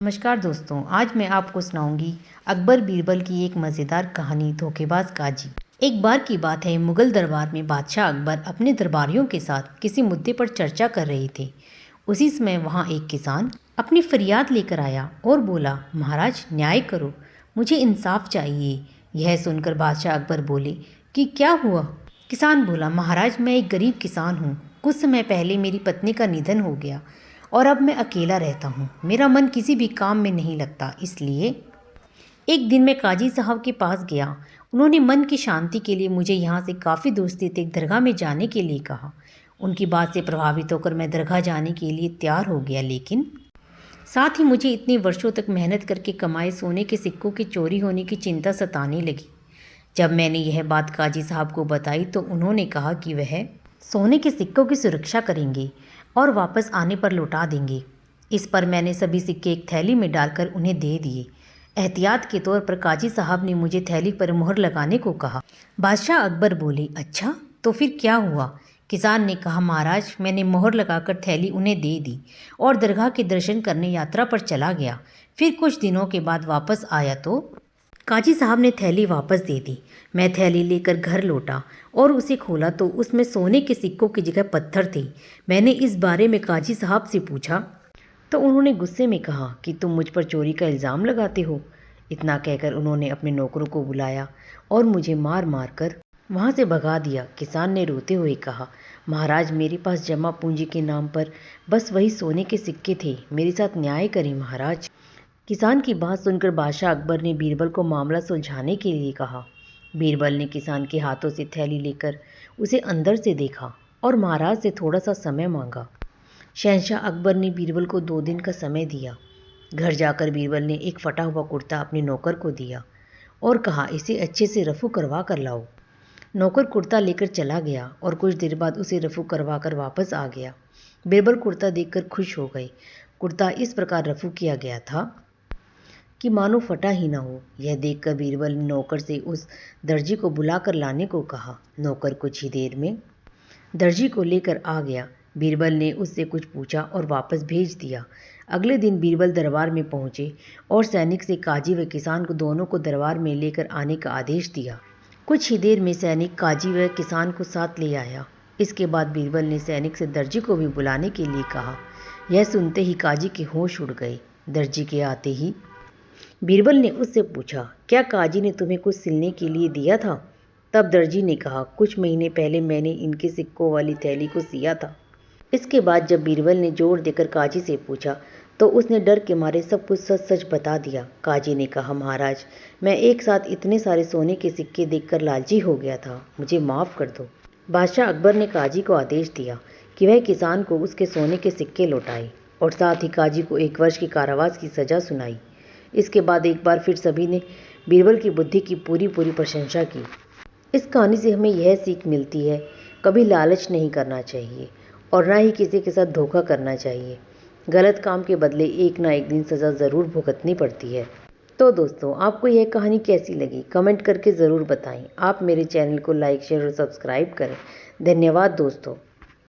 नमस्कार दोस्तों, आज मैं आपको सुनाऊंगी अकबर बीरबल की एक मज़ेदार कहानी धोखेबाज काजी। एक बार की बात है, मुगल दरबार में बादशाह अकबर अपने दरबारियों के साथ किसी मुद्दे पर चर्चा कर रहे थे। उसी समय वहाँ एक किसान अपनी फरियाद लेकर आया और बोला, महाराज न्याय करो, मुझे इंसाफ चाहिए। यह सुनकर बादशाह अकबर बोले कि क्या हुआ। किसान बोला, महाराज मैं एक गरीब किसान हूँ। कुछ समय पहले मेरी पत्नी का निधन हो गया और अब मैं अकेला रहता हूँ। मेरा मन किसी भी काम में नहीं लगता, इसलिए एक दिन मैं काजी साहब के पास गया। उन्होंने मन की शांति के लिए मुझे यहाँ से काफ़ी दूर स्थित एक दरगाह में जाने के लिए कहा। उनकी बात से प्रभावित होकर मैं दरगाह जाने के लिए तैयार हो गया, लेकिन साथ ही मुझे इतने वर्षों तक मेहनत करके कमाए सोने के सिक्कों की चोरी होने की चिंता सताने लगी। जब मैंने यह बात काजी साहब को बताई तो उन्होंने कहा कि वह सोने के सिक्कों की सुरक्षा करेंगे और वापस आने पर लौटा देंगे। इस पर मैंने सभी सिक्के एक थैली में डालकर उन्हें दे दिए। एहतियात के तौर पर काजी साहब ने मुझे थैली पर मुहर लगाने को कहा। बादशाह अकबर बोले, अच्छा तो फिर क्या हुआ? किसान ने कहा, महाराज मैंने मोहर लगाकर थैली उन्हें दे दी और दरगाह के दर्शन करने यात्रा पर चला गया। फिर कुछ दिनों के बाद वापस आया तो काजी साहब ने थैली वापस दे दी। मैं थैली लेकर घर लौटा और उसे खोला तो उसमें सोने के सिक्कों की जगह पत्थर थे। मैंने इस बारे में काजी साहब से पूछा तो उन्होंने गुस्से में कहा कि तुम मुझ पर चोरी का इल्ज़ाम लगाते हो। इतना कहकर उन्होंने अपने नौकरों को बुलाया और मुझे मार मार कर वहाँ से भगा दिया। किसान ने रोते हुए कहा, महाराज मेरे पास जमा पूंजी के नाम पर बस वही सोने के सिक्के थे। मेरे साथ न्याय करें महाराज। किसान की बात सुनकर बादशाह अकबर ने बीरबल को मामला सुलझाने के लिए कहा। बीरबल ने किसान के हाथों से थैली लेकर उसे अंदर से देखा और महाराज से थोड़ा सा समय मांगा। शहंशाह अकबर ने बीरबल को 2 दिन का समय दिया। घर जाकर बीरबल ने एक फटा हुआ कुर्ता अपने नौकर को दिया और कहा, इसे अच्छे से रफू करवा कर लाओ। नौकर कुर्ता लेकर चला गया और कुछ देर बाद उसे रफू करवा कर वापस आ गया। बीरबल कुर्ता देखकर खुश हो गए। कुर्ता इस प्रकार रफू किया गया था कि मानो फटा ही ना हो। यह देखकर बीरबल ने नौकर से उस दर्जी को बुलाकर लाने को कहा। नौकर कुछ ही देर में दर्जी को लेकर आ गया। बीरबल ने उससे कुछ पूछा और वापस भेज दिया। अगले दिन बीरबल दरबार में पहुंचे और सैनिक से काजी व किसान को दोनों को दरबार में लेकर आने का आदेश दिया। कुछ ही देर में सैनिक काजी व किसान को साथ ले आया। इसके बाद बीरबल ने सैनिक से दर्जी को भी बुलाने के लिए कहा। यह सुनते ही काजी के होश उड़ गए। दर्जी के आते ही बीरबल ने उससे पूछा, क्या काजी ने तुम्हें कुछ सिलने के लिए दिया था? तब दर्जी ने कहा, कुछ महीने पहले मैंने इनके सिक्कों वाली थैली को सिया था। इसके बाद जब बीरबल ने जोर देकर काजी से पूछा तो उसने डर के मारे सब कुछ सच सच बता दिया। काजी ने कहा, महाराज मैं एक साथ इतने सारे सोने के सिक्के देखकर लालची हो गया था, मुझे माफ़ कर दो। बादशाह अकबर ने काजी को आदेश दिया कि वह किसान को उसके सोने के सिक्के लौटाए और साथ ही काजी को 1 वर्ष की कारावास की सज़ा सुनाई। इसके बाद एक बार फिर सभी ने बीरबल की बुद्धि की पूरी प्रशंसा की। इस कहानी से हमें यह सीख मिलती है, कभी लालच नहीं करना चाहिए और ना ही किसी के साथ धोखा करना चाहिए। गलत काम के बदले एक ना एक दिन सज़ा ज़रूर भुगतनी पड़ती है। तो दोस्तों, आपको यह कहानी कैसी लगी कमेंट करके ज़रूर बताएं। आप मेरे चैनल को लाइक शेयर और सब्सक्राइब करें। धन्यवाद दोस्तों।